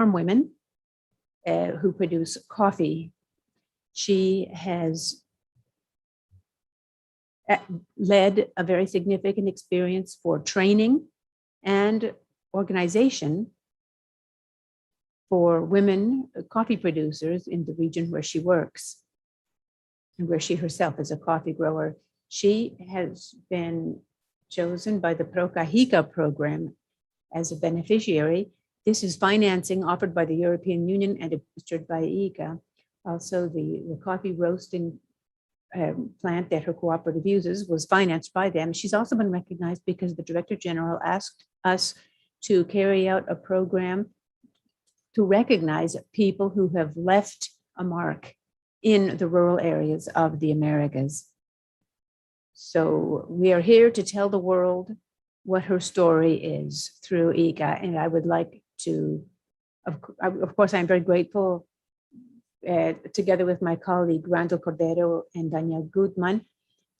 farm women who produce coffee. She has led a very significant experience for training and organization for women coffee producers in the region where she works and where she herself is a coffee grower. She has been chosen by the ProCajica program as a beneficiary. This is financing offered by the European Union and administered by ICA. Also, the coffee roasting plant that her cooperative uses was financed by them. She's also been recognized because the Director General asked us to carry out a program to recognize people who have left a mark in the rural areas of the Americas. So we are here to tell the world what her story is through ICA. And I would like to, of course, I'm very grateful together with my colleague Randall Cordero and Daniel Gutman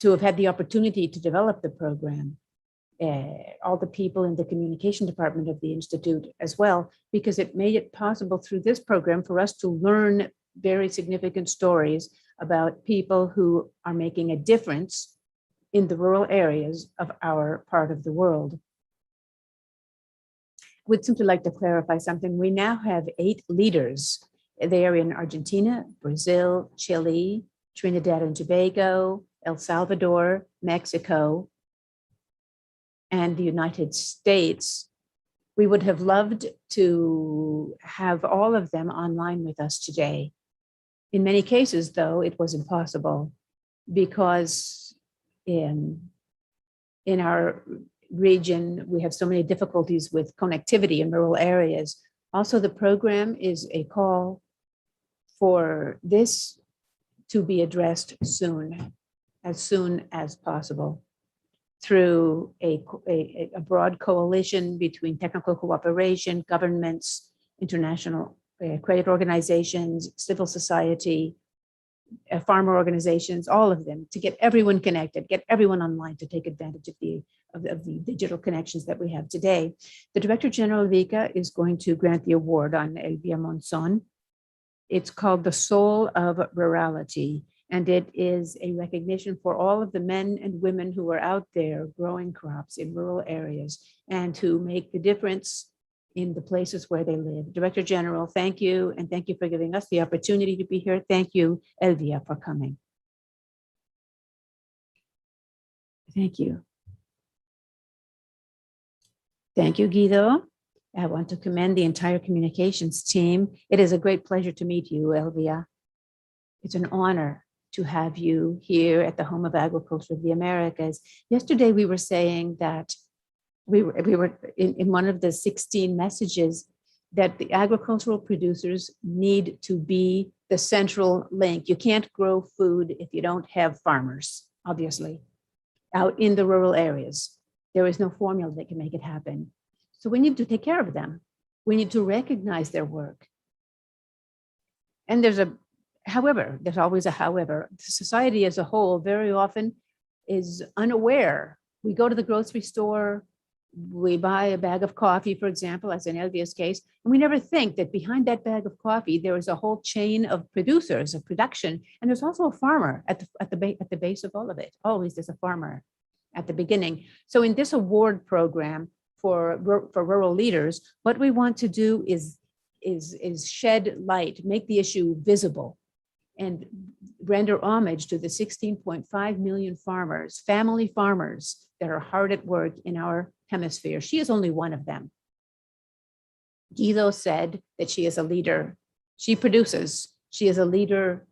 to have had the opportunity to develop the program. All the people in the communication department of the Institute as well, because it made it possible through this program for us to learn very significant stories about people who are making a difference in the rural areas of our part of the world. I would simply like to clarify something. We now have 8 leaders. They are in Argentina, Brazil, Chile, Trinidad and Tobago, El Salvador, Mexico, and the United States. We would have loved to have all of them online with us today. In many cases, though, it was impossible because in our region, we have so many difficulties with connectivity in rural areas. Also, the program is a call for this to be addressed soon as possible, through a broad coalition between technical cooperation, governments, international credit organizations, civil society, farmer organizations, all of them, to get everyone connected, get everyone online to take advantage of the digital connections that we have today. The Director General of ICA is going to grant the award on Elvia Monzón. It's called the Soul of Rurality. And it is a recognition for all of the men and women who are out there growing crops in rural areas and who make the difference in the places where they live. Director General, thank you. And thank you for giving us the opportunity to be here. Thank you, Elvia, for coming. Thank you. Thank you, Guido. I want to commend the entire communications team. It is a great pleasure to meet you, Elvia. It's an honor to have you here at the Home of Agriculture of the Americas. Yesterday, we were saying that we were in one of the 16 messages that the agricultural producers need to be the central link. You can't grow food if you don't have farmers, obviously, out in the rural areas. There is no formula that can make it happen. So we need to take care of them. We need to recognize their work. And there's always a however. Society as a whole very often is unaware. We go to the grocery store, we buy a bag of coffee, for example, as in Elvia's case, and we never think that behind that bag of coffee, there is a whole chain of producers, of production, and there's also a farmer at the base of all of it. Always there's a farmer at the beginning. So in this award program for rural leaders, what we want to do is shed light, make the issue visible, and render homage to the 16.5 million farmers, family farmers that are hard at work in our hemisphere. She is only one of them. Guido said that she is a leader. She produces. She is a leader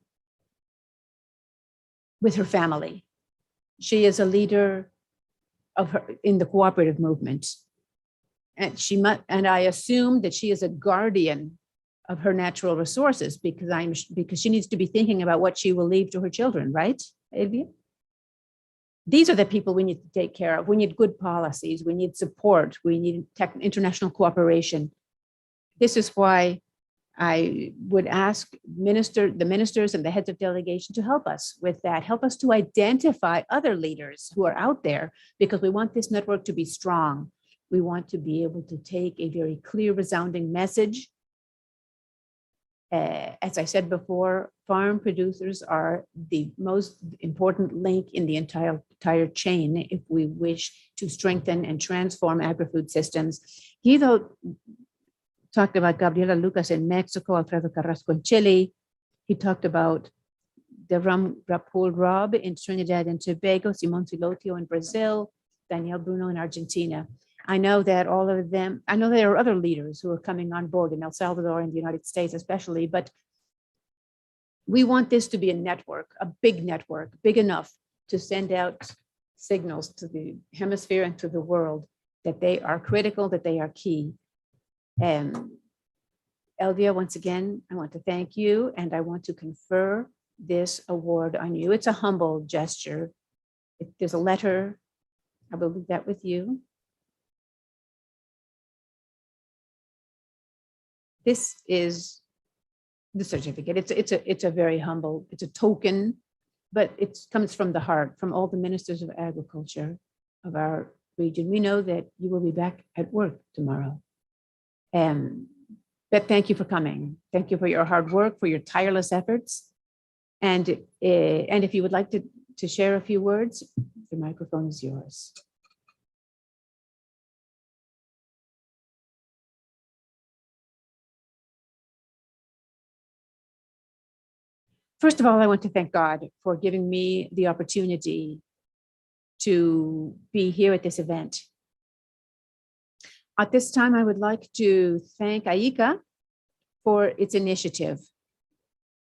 with her family. She is a leader in the cooperative movement. And I assume that she is a guardian of her natural resources because she needs to be thinking about what she will leave to her children, right, Elvia? These are the people we need to take care of. We need good policies. We need support. We need international cooperation. This is why I would ask the ministers and the heads of delegation to help us with that. Help us to identify other leaders who are out there, because we want this network to be strong. We want to be able to take a very clear, resounding message As I said before, farm producers are the most important link in the entire chain if we wish to strengthen and transform agri-food systems. Guido talked about Gabriela Lucas in Mexico, Alfredo Carrasco in Chile. He talked about the Rapul Rob in Trinidad and Tobago, Simon Silotio in Brazil, Daniel Bruno in Argentina. I know that all of them, I know there are other leaders who are coming on board in El Salvador and the United States especially, but we want this to be a network, a big network, big enough to send out signals to the hemisphere and to the world that they are critical, that they are key. And Elvia, once again, I want to thank you and I want to confer this award on you. It's a humble gesture. There's a letter. I will leave that with you. This is the certificate. It's a very humble, it's a token, but it comes from the heart, from all the ministers of agriculture of our region. We know that you will be back at work tomorrow. But thank you for coming. Thank you for your hard work, for your tireless efforts. And if you would like to share a few words, the microphone is yours. First of all, I want to thank God for giving me the opportunity to be here at this event. At this time, I would like to thank AICA for its initiative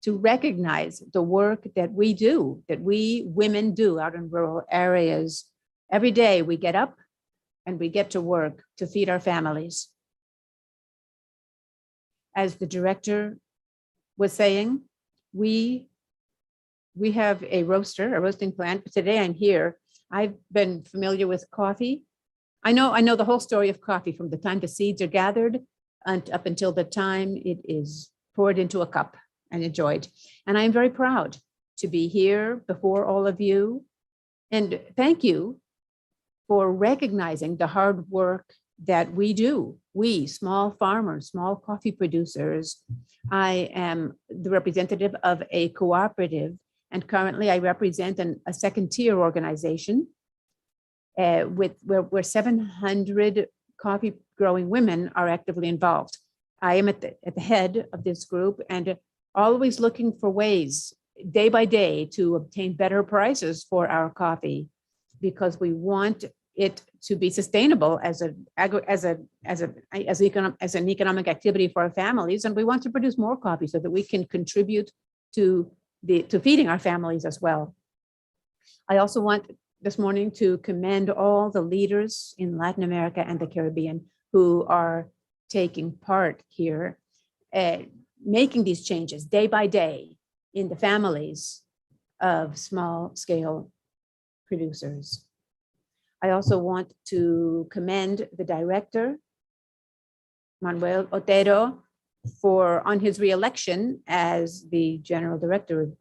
to recognize the work that we do, that we women do out in rural areas. Every day we get up and we get to work to feed our families. As the director was saying, we have a roasting plant, but today I'm here. I've been familiar with coffee. I know the whole story of coffee from the time the seeds are gathered and up until the time it is poured into a cup and enjoyed. And I'm very proud to be here before all of you. And thank you for recognizing the hard work that we do. We, small farmers, small coffee producers. I am the representative of a cooperative, and currently I represent a second-tier organization where 700 coffee growing women are actively involved. I am at the head of this group and always looking for ways day by day to obtain better prices for our coffee, because we want it to be sustainable as an economic activity for our families, and we want to produce more coffee so that we can contribute to feeding our families as well. I also want this morning to commend all the leaders in Latin America and the Caribbean who are taking part here, making these changes day by day in the families of small-scale producers. I also want to commend the director, Manuel Otero, on his re-election as the general director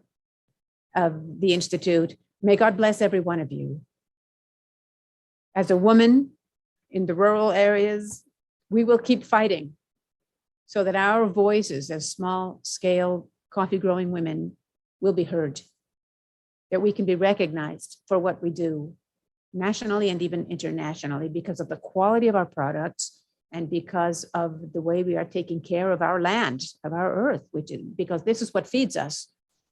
of the Institute. May God bless every one of you. As a woman in the rural areas, we will keep fighting so that our voices as small-scale coffee-growing women will be heard, that we can be recognized for what we do nationally and even internationally because of the quality of our products and because of the way we are taking care of our land, of our earth, because this is what feeds us.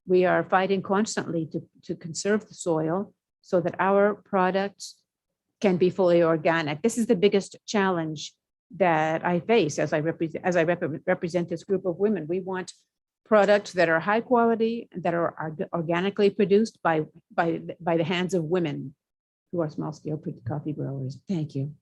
We are fighting constantly to conserve the soil so that our products can be fully organic. This is the biggest challenge that I face as I represent this group of women. We want products that are high quality, that are organically produced by the hands of women who are small-scale coffee growers. Thank you.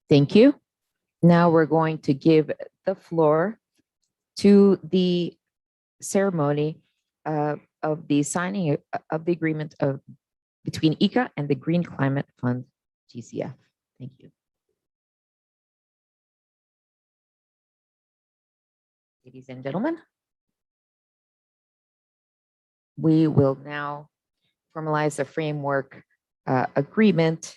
Thank you. Now we're going to give the floor to the ceremony of the signing of the agreement between ICA and the Green Climate Fund, GCF. Thank you. Ladies and gentlemen, we will now formalize the framework agreement